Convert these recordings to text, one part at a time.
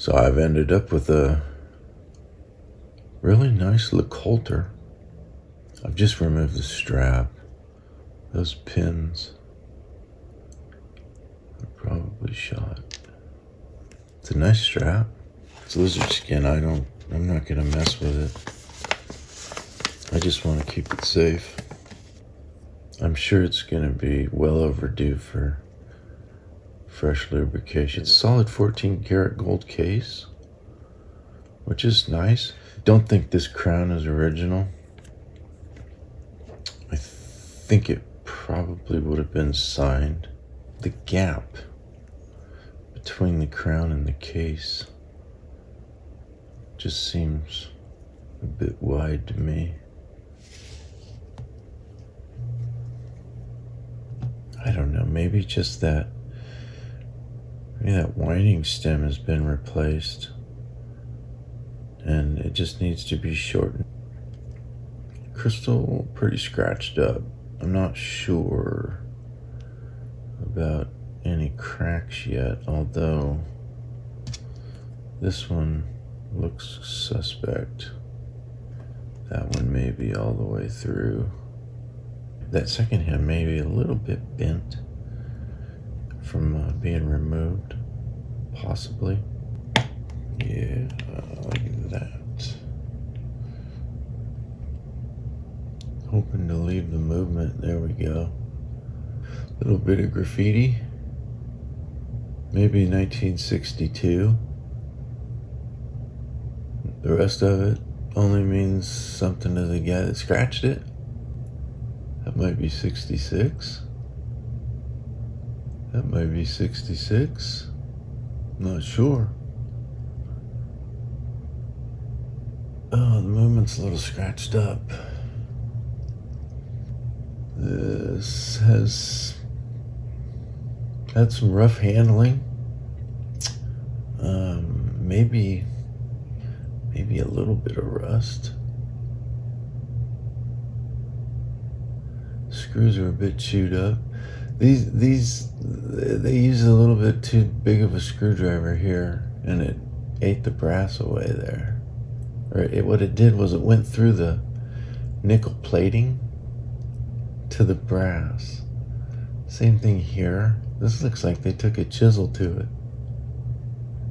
So I've ended up with a really nice Lecoultre. I've just removed the strap. Those pins are probably shot. It's a nice strap. It's lizard skin. I'm not gonna mess with it. I just want to keep it safe. I'm sure it's gonna be well overdue for fresh lubrication. It's a solid 14 karat gold case, which is nice. Don't think this crown is original. I think it probably would have been signed. The gap between the crown and the case just seems a bit wide to me. I don't know, maybe just that, maybe that winding stem has been replaced and it just needs to be shortened. Crystal pretty scratched up. I'm not sure about any cracks yet, although this one looks suspect. That one may be all the way through. That second hem may be a little bit bent from being removed, possibly. Yeah, look at that. Hoping to leave the movement. There we go. Little bit of graffiti. Maybe 1962. The rest of it only means something to the guy that scratched it. That might be 66. That might be 66. Not sure. Oh, the movement's a little scratched up. This has had some rough handling. Maybe a little bit of rust. Screws are a bit chewed up. They use a little bit too big of a screwdriver here, and it ate the brass away there. What it did was it went through the nickel plating to the brass. Same thing here. This looks like they took a chisel to it.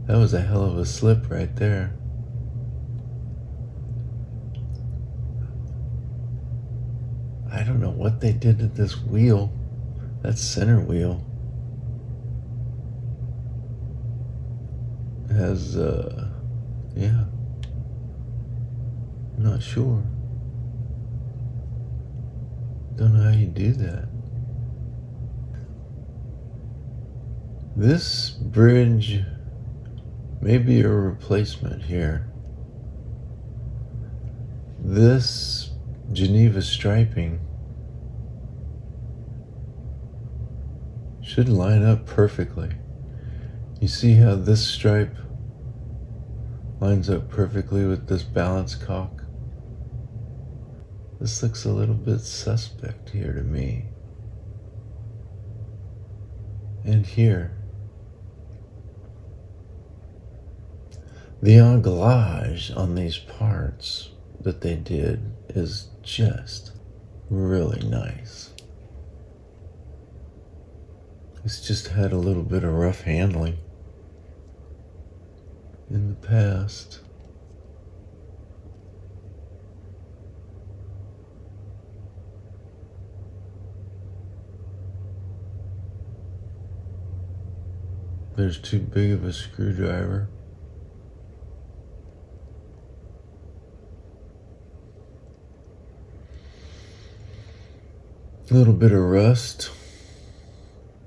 That was a hell of a slip right there. I don't know what they did to this wheel. That center wheel has, yeah, I'm not sure. Don't know how you do that. This bridge may be a replacement here. This Geneva striping should line up perfectly. You see how this stripe lines up perfectly with this balance caulk? This looks a little bit suspect here to me. And here. The anglage on these parts that they did is just really nice. It's just had a little bit of rough handling in the past. There's too big of a screwdriver. A little bit of rust.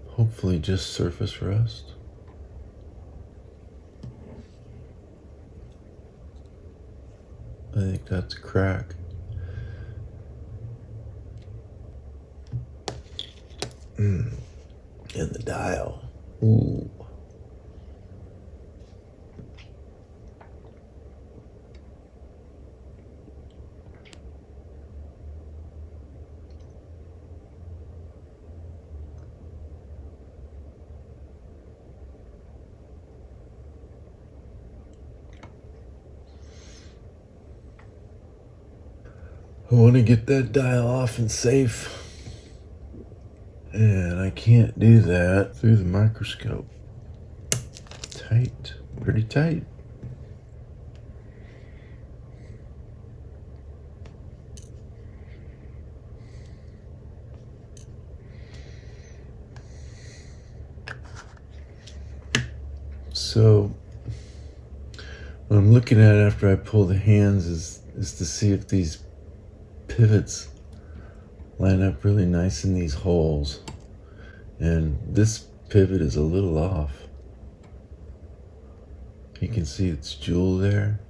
Hopefully just surface rust. I think that's a crack. And the dial. Ooh. I want to get that dial off and safe, and I can't do that through the microscope. Tight, pretty tight. So what I'm looking at after I pull the hands is to see if these pivots line up really nice in these holes. And this pivot is a little off. You can see its jewel there.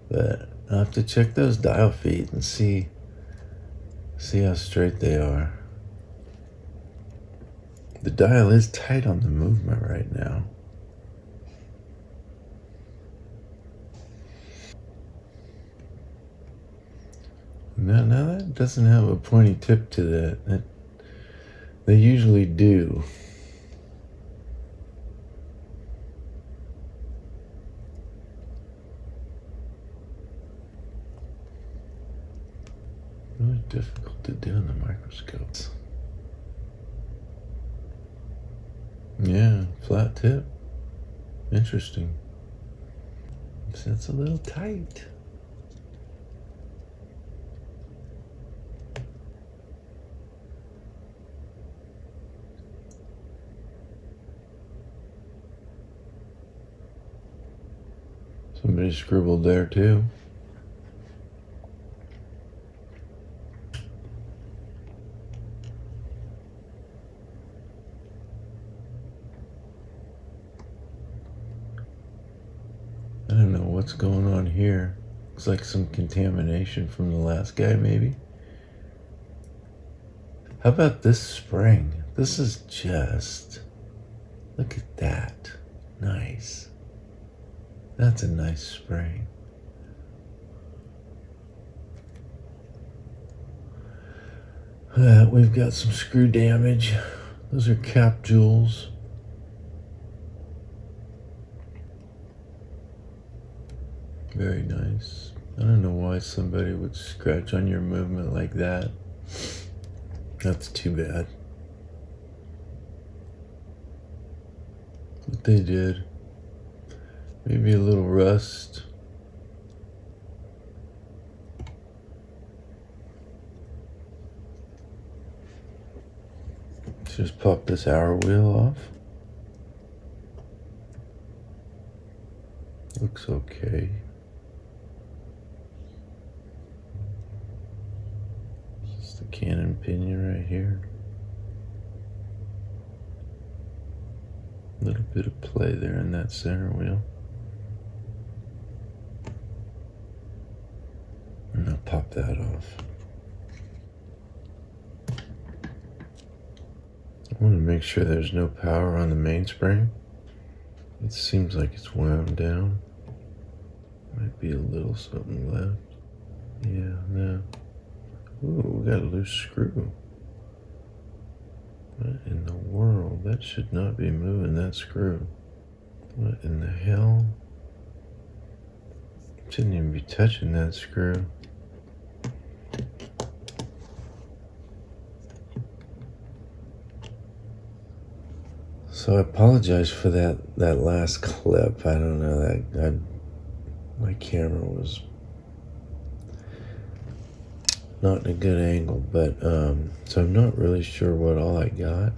But I'll have to check those dial feet and see how straight they are. The dial is tight on the movement right now. Now that doesn't have a pointy tip to that. They usually do. Really difficult to do in the microscopes. Yeah, flat tip. Interesting. It's a little tight. Somebody scribbled there too. I don't know what's going on here. Looks like some contamination from the last guy, maybe. How about this spring? This is just, look at that. Nice. That's a nice spring. We've got some screw damage. Those are cap jewels. Very nice. I don't know why somebody would scratch on your movement like that. That's too bad. What they did. Maybe a little rust. Let's just pop this hour wheel off. Looks okay. Just the cannon pinion right here. A little bit of play there in that center wheel. And I'll pop that off. I want to make sure there's no power on the mainspring. It seems like it's wound down. Might be a little something left. Yeah, no. Ooh, we got a loose screw. What in the world? That should not be moving, that screw. What in the hell? Shouldn't even be touching that screw. So I apologize for that last clip. I don't know, my camera was not in a good angle, but so I'm not really sure what all I got.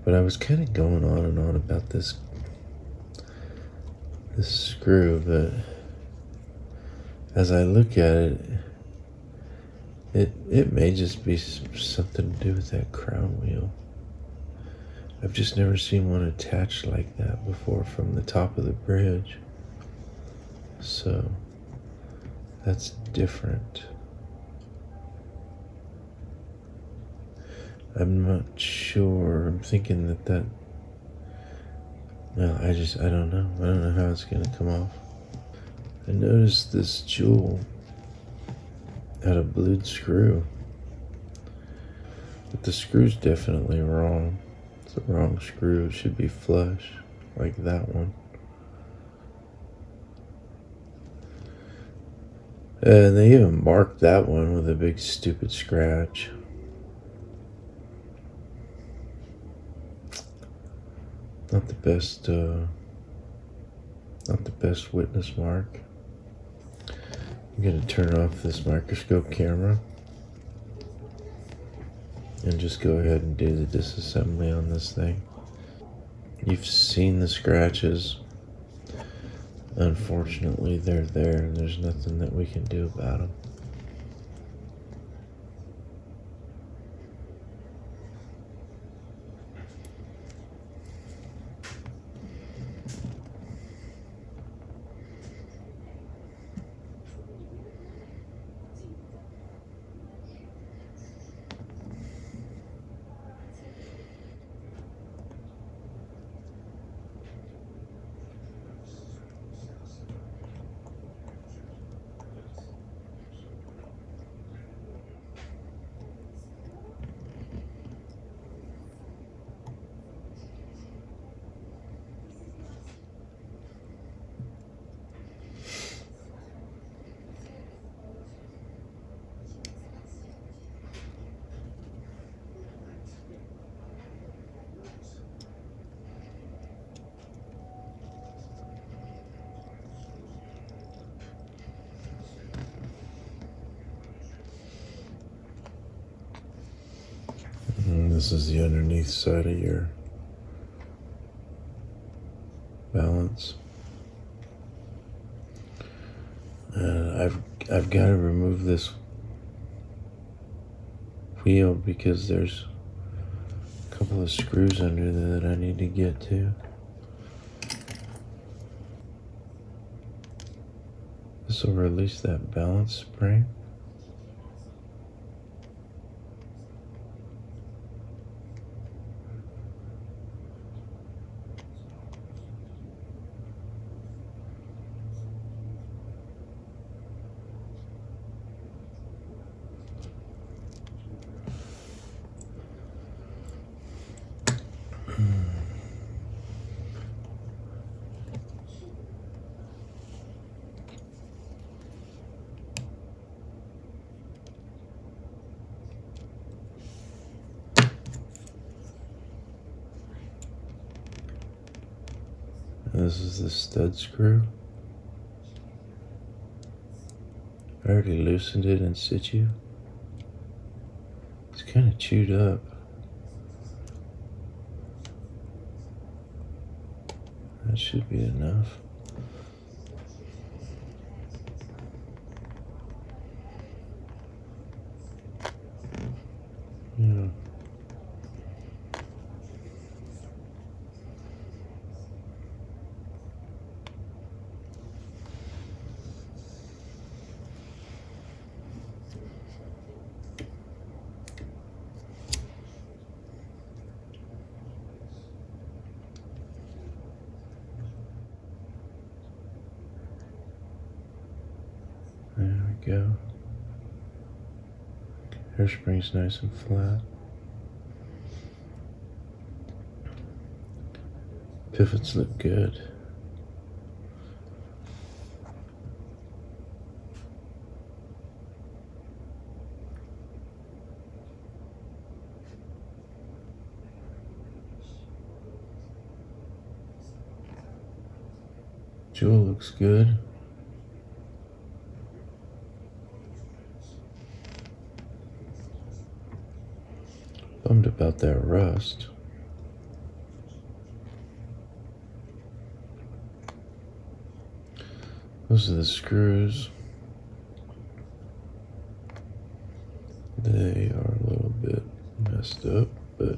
But I was kind of going on and on about this screw, but as I look at it may just be something to do with that crown wheel. I've just never seen one attached like that before from the top of the bridge. So that's different. I'm not sure. I'm thinking that no, I don't know. I don't know how it's gonna come off. I noticed this jewel had a blued screw, but the screw's definitely wrong. It's the wrong screw. It should be flush, like that one. And they even marked that one with a big stupid scratch. Not the best, not the best witness mark. I'm gonna turn off this microscope camera and just go ahead and do the disassembly on this thing. You've seen the scratches. Unfortunately, they're there and there's nothing that we can do about them. And this is the underneath side of your balance. And I've got to remove this wheel because there's a couple of screws under there that I need to get to. This will release that balance spring. This is the stud screw. I already loosened it in situ. It's kind of chewed up. That should be enough. Yeah. There we go. Hairspring's nice and flat. Pivots look good. Jewel looks good. Bummed about that rust. Those are the screws. They are a little bit messed up, but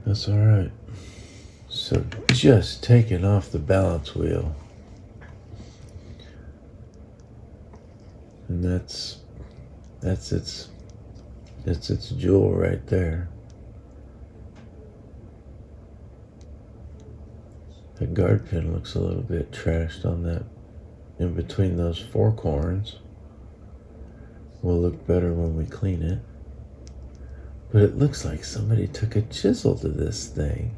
that's all right. So just taking off the balance wheel. And that's its jewel right there. The guard pin looks a little bit trashed on that in between those fork horns. Will look better when we clean it. But it looks like somebody took a chisel to this thing.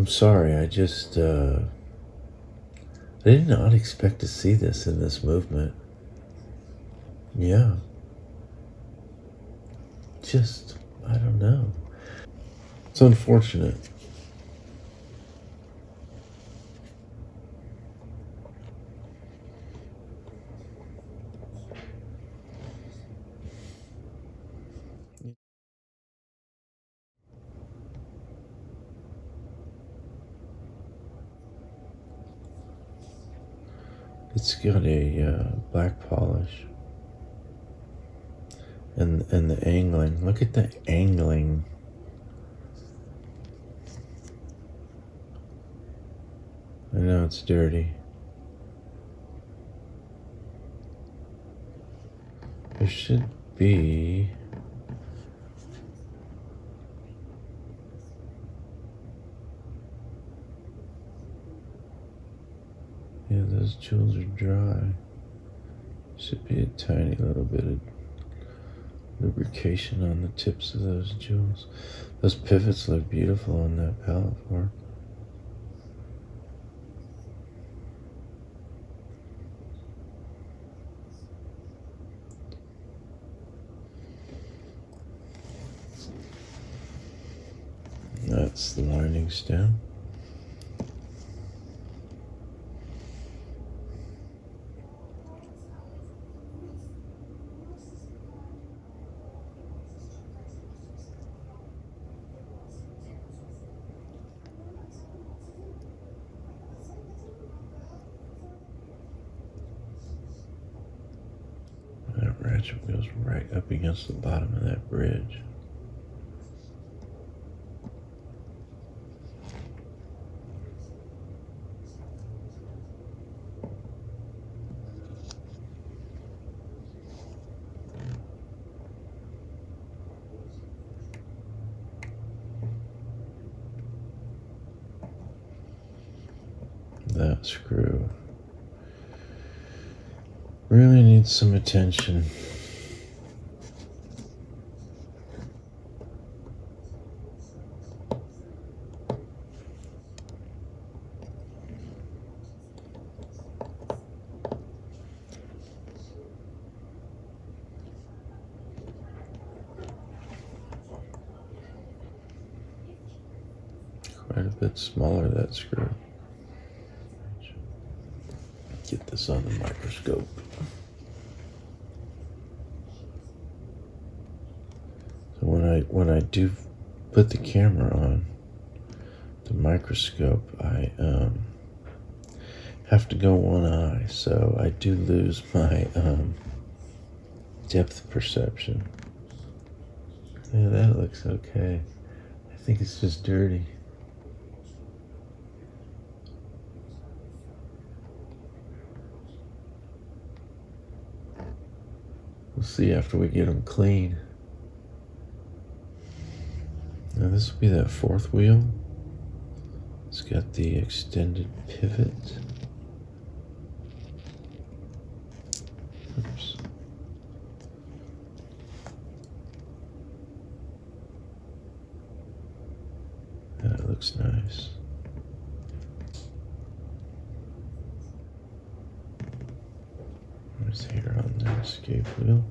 I'm sorry, I just, I did not expect to see this in this movement. Yeah. Just, I don't know. It's unfortunate. It's got a black polish. And the angling. Look at the angling. I know it's dirty. There should be. Yeah, those jewels are dry. Should be a tiny little bit of lubrication on the tips of those jewels. Those pivots look beautiful on that palette form. That's the winding stem. That ratchet goes right up against the bottom of that bridge. That screw really needs some attention. Quite a bit smaller, that screw. Get this on the microscope. So when I do put the camera on the microscope, I have to go one eye, so I do lose my depth perception. Yeah, that looks okay. I think it's just dirty. We'll see after we get them clean. Now this will be that fourth wheel. It's got the extended pivot. Oops. That looks nice. There's here on the escape wheel.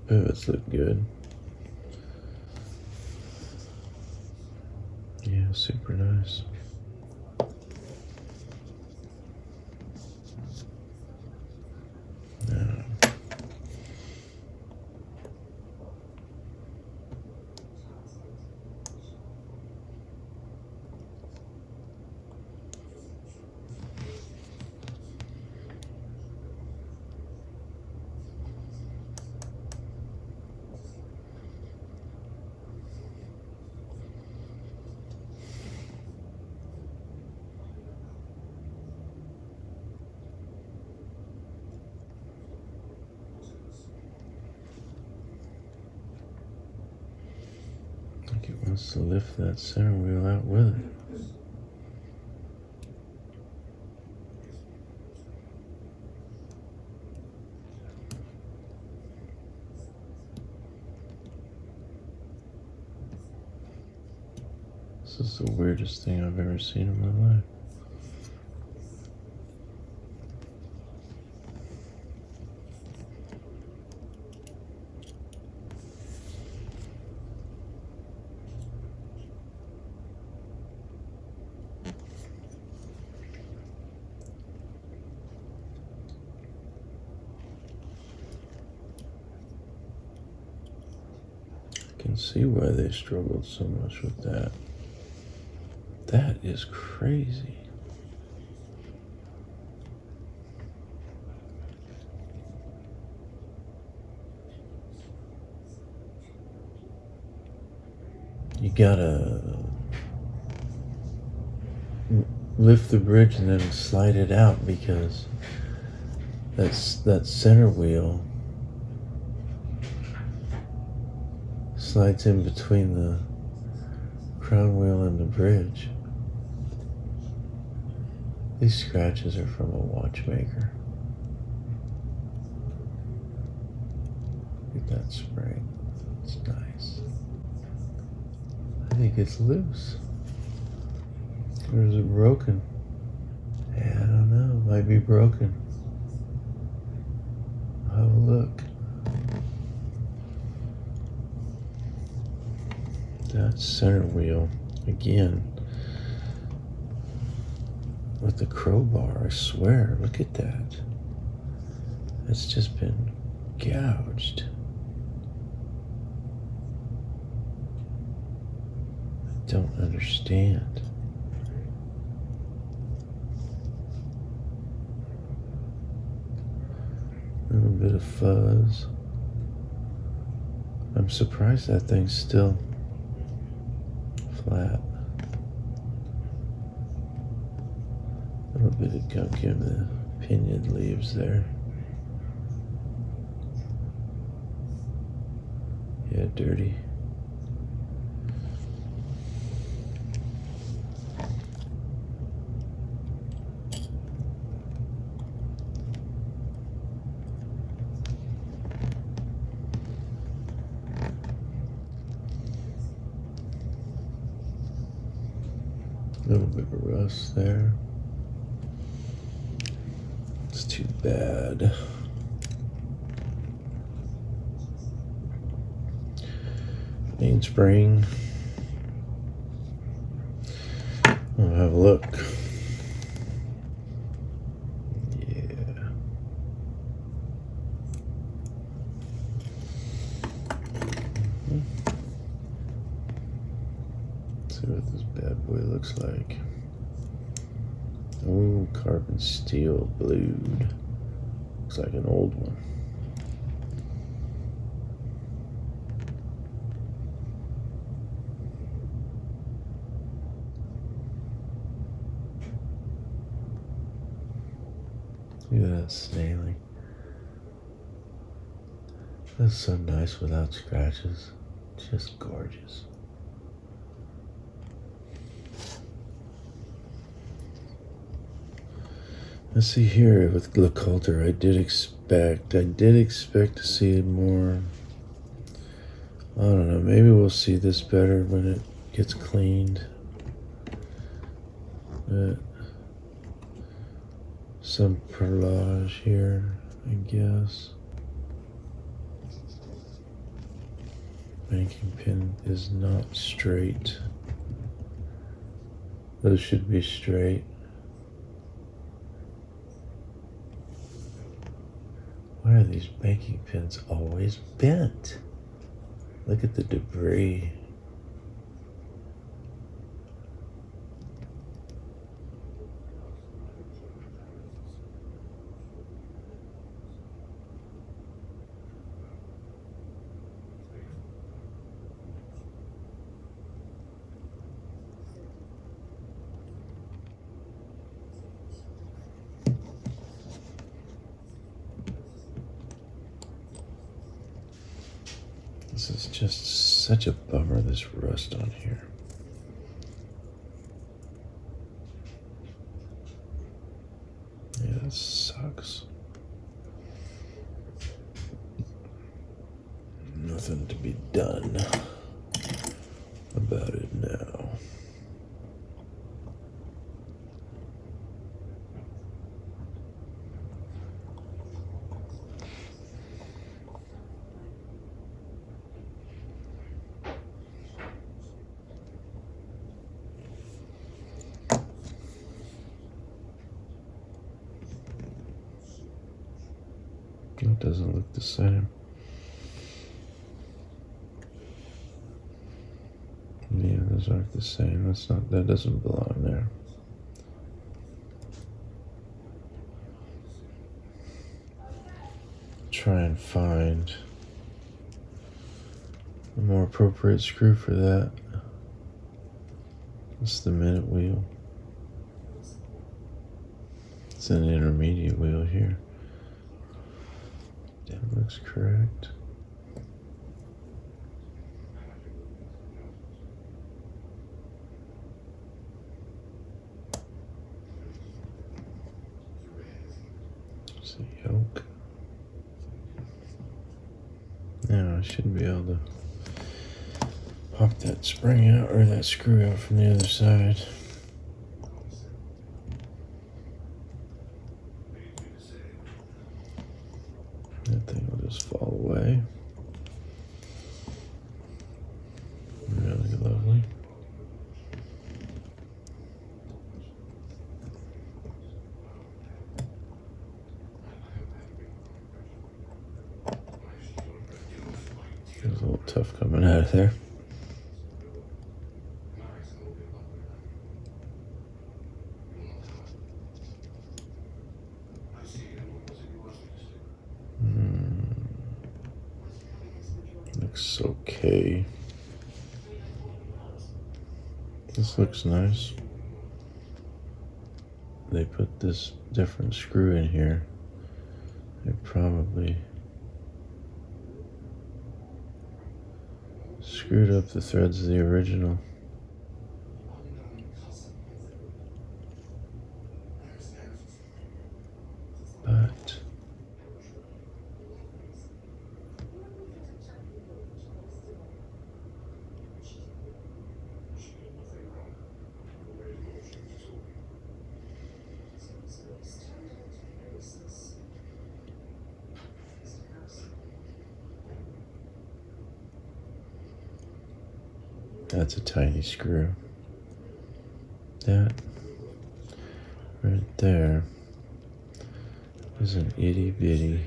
Pivots look good. Yeah, super nice. Now, I think it wants to lift that center wheel out with it. This is the weirdest thing I've ever seen in my life. I can see why they struggled so much with that. That is crazy. You gotta lift the bridge and then slide it out, because that center wheel slides in between the crown wheel and the bridge. These scratches are from a watchmaker. Look at that spring. It's nice. I think it's loose. Or is it broken? Yeah, I don't know. Might be broken. I'll have a look. That center wheel, again, with the crowbar, I swear, look at that. It's just been gouged. I don't understand. A little bit of fuzz. I'm surprised that thing's still flat. A little bit of gunk in the pinion leaves there. Yeah, dirty. A little bit of rust there. It's too bad. Mainspring. I'll have a look. Yeah. See what this bad boy looks like. Oh, carbon steel blued. Looks like an old one. Look at that snailing. That's so nice without scratches. Just gorgeous. Let's see here with Lecoultre. I did expect to see more. I don't know, maybe we'll see this better when it gets cleaned. But some perlage here, I guess. Banking pin is not straight. Those should be straight. Why are these banking pins always bent? Look at the debris. This is just such a bummer, this rust on here. Yeah, it sucks. Nothing to be done about it now. That doesn't look the same. Yeah, those aren't the same. That doesn't belong there. Try and find a more appropriate screw for that. It's the minute wheel. It's an intermediate wheel here. That looks correct. It's a yoke. Now I should be able to pop that spring out, or that screw out from the other side. That thing will just fall away. Really lovely. Feels a little tough coming out of there. Looks okay. This looks nice. They put this different screw in here. They probably screwed up the threads of the original. But that's a tiny screw. That right there is an itty bitty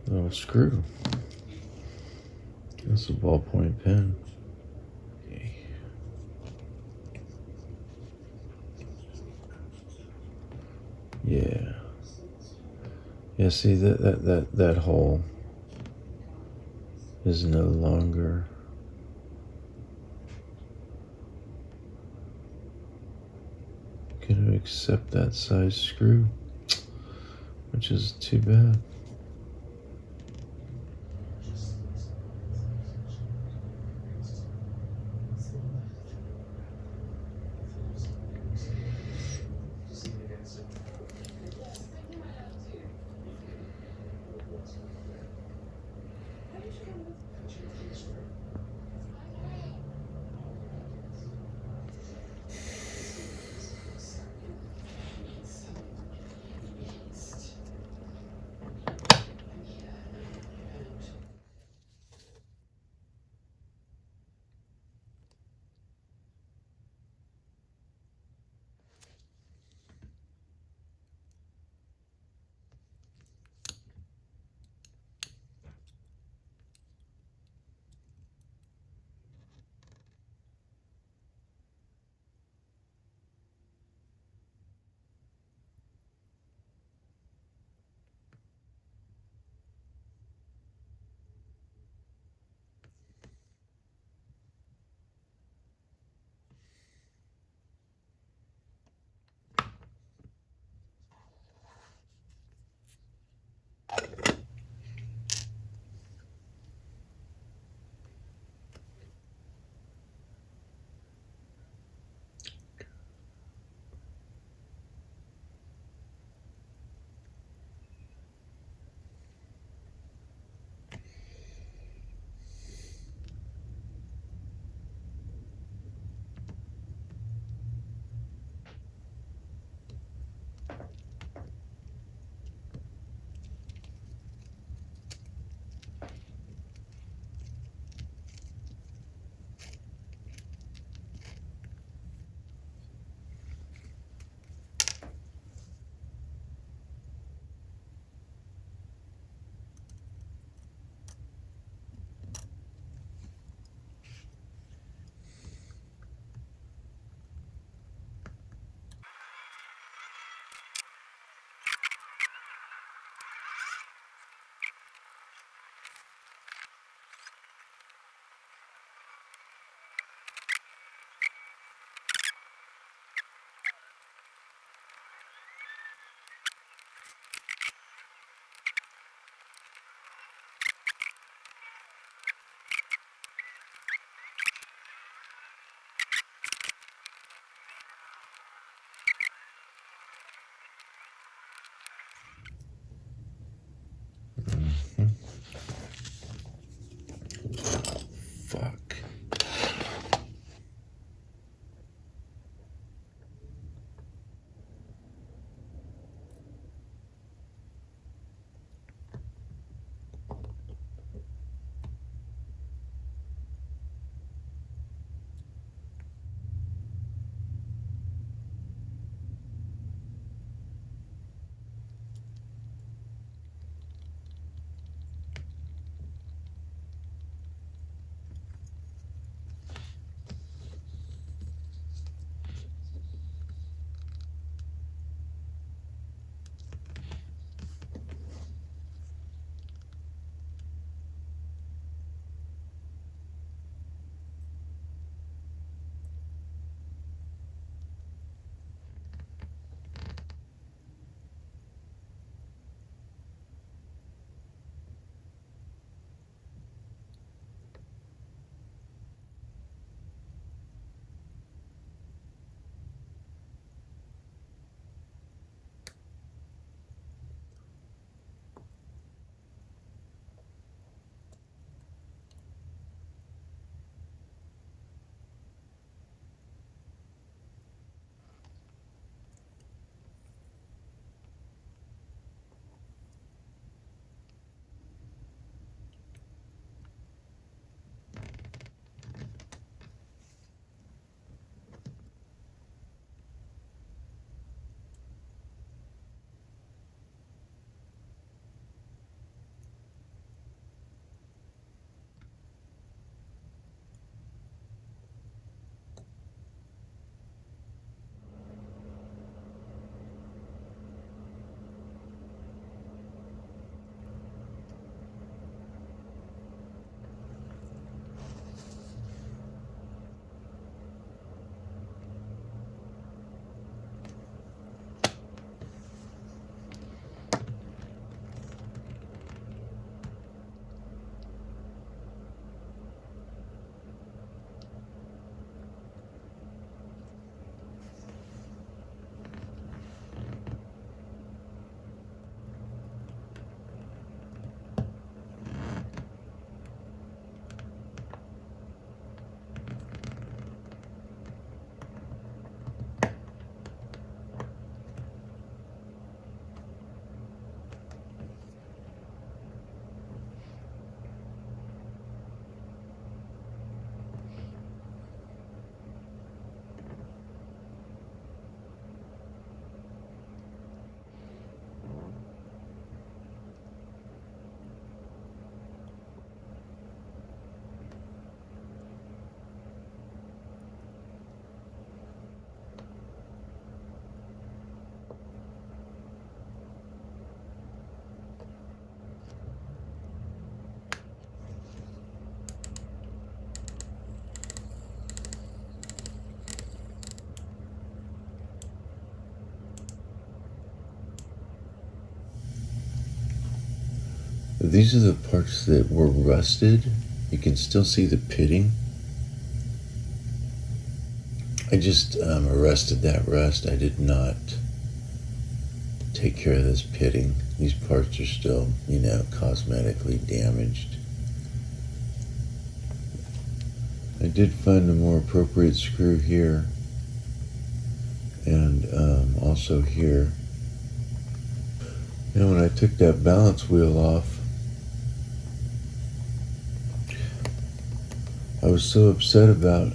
little screw. That's a ballpoint pen. Okay. Yeah. Yeah, see that hole is no longer going to accept that size screw, which is too bad. These are the parts that were rusted. You can still see the pitting. I just arrested that rust. I did not take care of this pitting. These parts are still, cosmetically damaged. I did find a more appropriate screw here and also here. When I took that balance wheel off, I was so upset about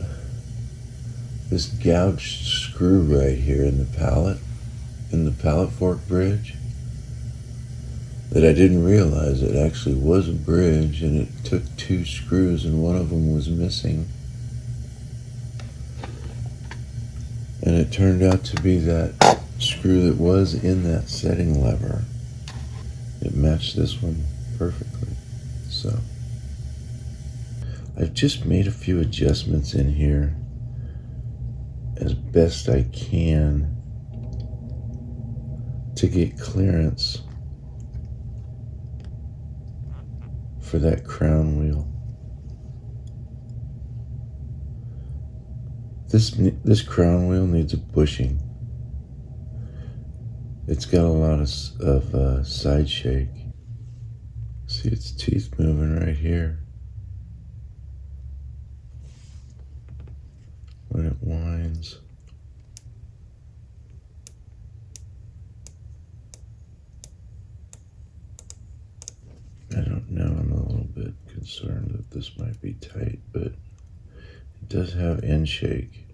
this gouged screw right here in the pallet fork bridge, that I didn't realize it actually was a bridge, and it took 2 screws and one of them was missing. And it turned out to be that screw that was in that setting lever. It matched this one perfectly. So I've just made a few adjustments in here as best I can to get clearance for that crown wheel. This crown wheel needs a bushing. It's got a lot of side shake. See its teeth moving right here when it winds. I don't know, I'm a little bit concerned that this might be tight, but it does have end shake.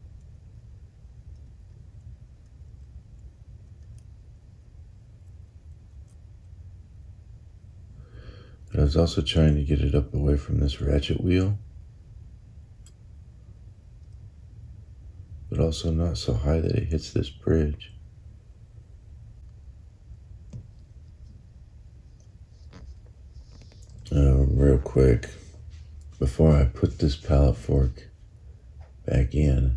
But I was also trying to get it up away from this ratchet wheel, but also not so high that it hits this bridge. Real quick, before I put this pallet fork back in,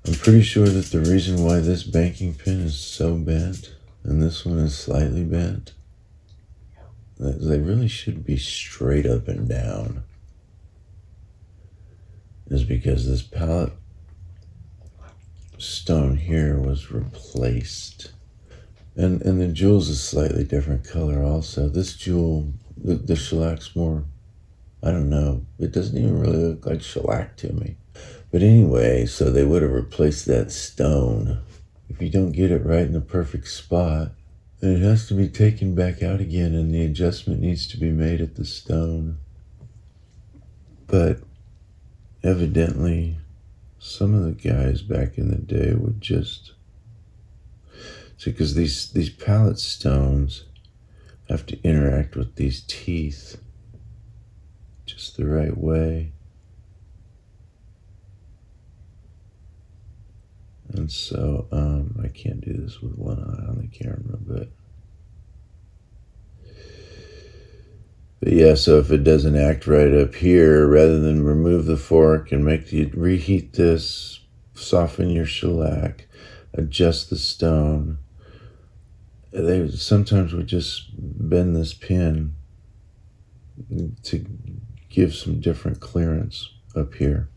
I'm pretty sure that the reason why this banking pin is so bent and this one is slightly bent, they really should be straight up and down, is because this pallet stone here was replaced. And the jewel's a slightly different color also. This jewel, the shellac's more, I don't know, it doesn't even really look like shellac to me. But anyway, so they would have replaced that stone. If you don't get it right in the perfect spot, then it has to be taken back out again and the adjustment needs to be made at the stone. But evidently, some of the guys back in the day would just, see, because these pallet stones have to interact with these teeth just the right way. And so, I can't do this with one eye on the camera, but yeah, so if it doesn't act right up here, rather than remove the fork and reheat this, soften your shellac, adjust the stone, they sometimes would just bend this pin to give some different clearance up here.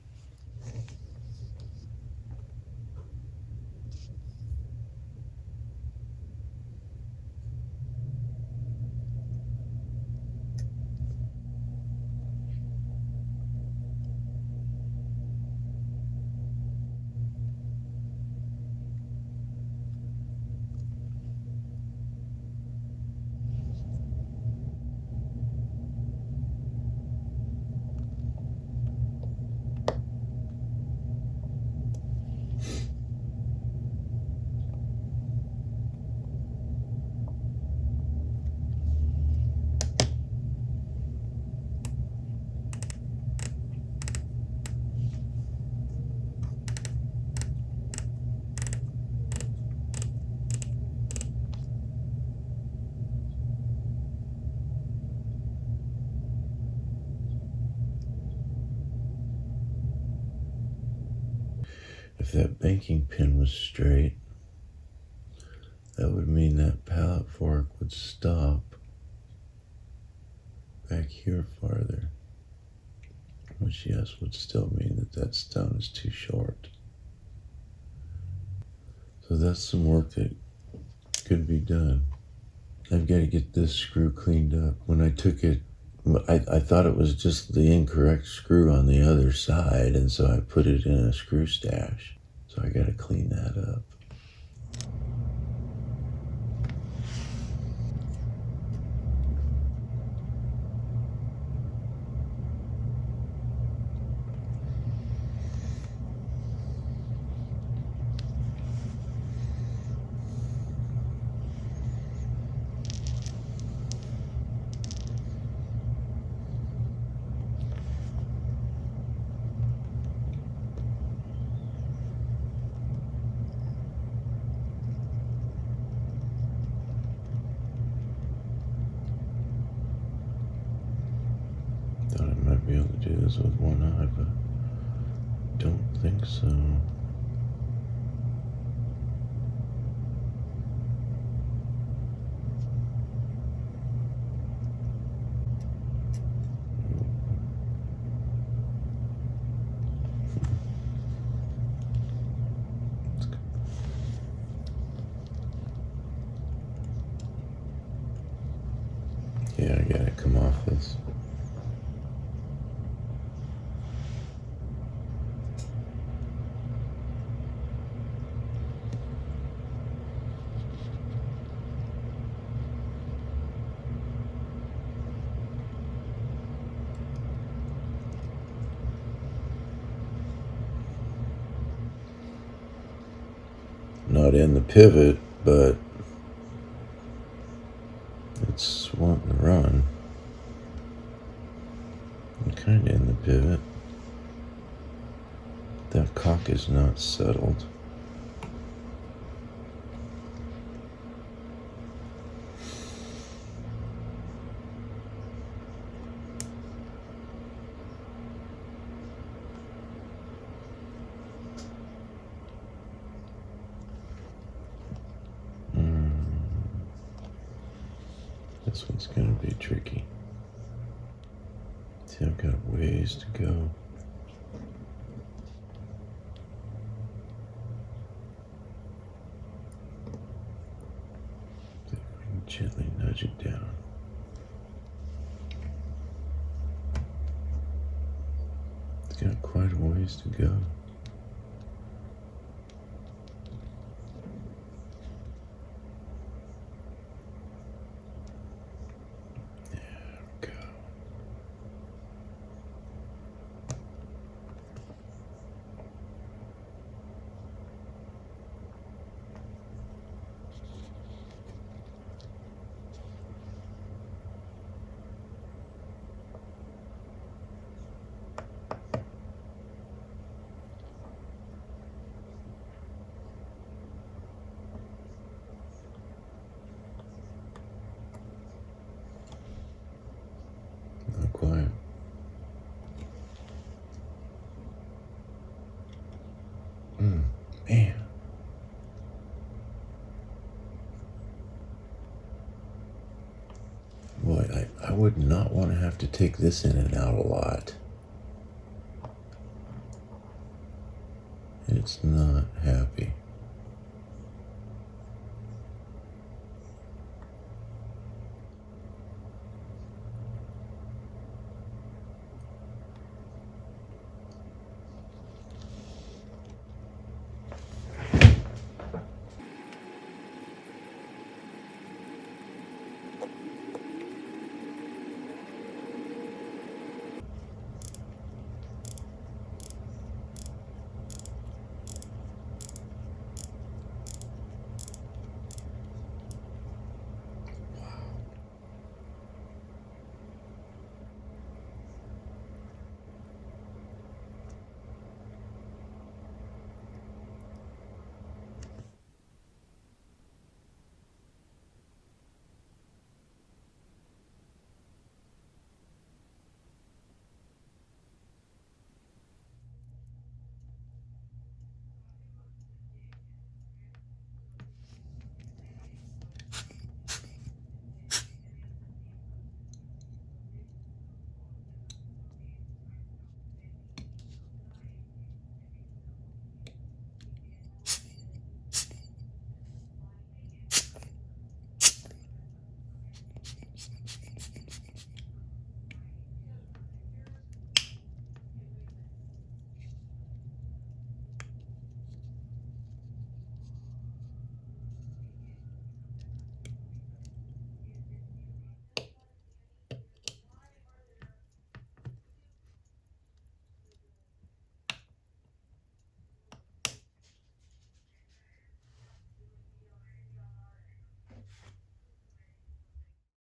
If that banking pin was straight, that would mean that pallet fork would stop back here farther, which, yes, would still mean that that stone is too short. So that's some work that could be done. I've got to get this screw cleaned up. When I took it, I thought it was just the incorrect screw on the other side, and so I put it in a screw stash. So I got to clean that up. Thought I might be able to do this with one eye, but don't think so. Yeah, I gotta come off this. Not in the pivot, but it's wanting to run. I'm kind of in the pivot. That cock is not settled. This one's gonna be tricky. See, I've got ways to go. See if we can gently nudge it down. It's got quite a ways to go. Not quite. Man. Boy, I would not want to have to take this in and out a lot. It's not happy.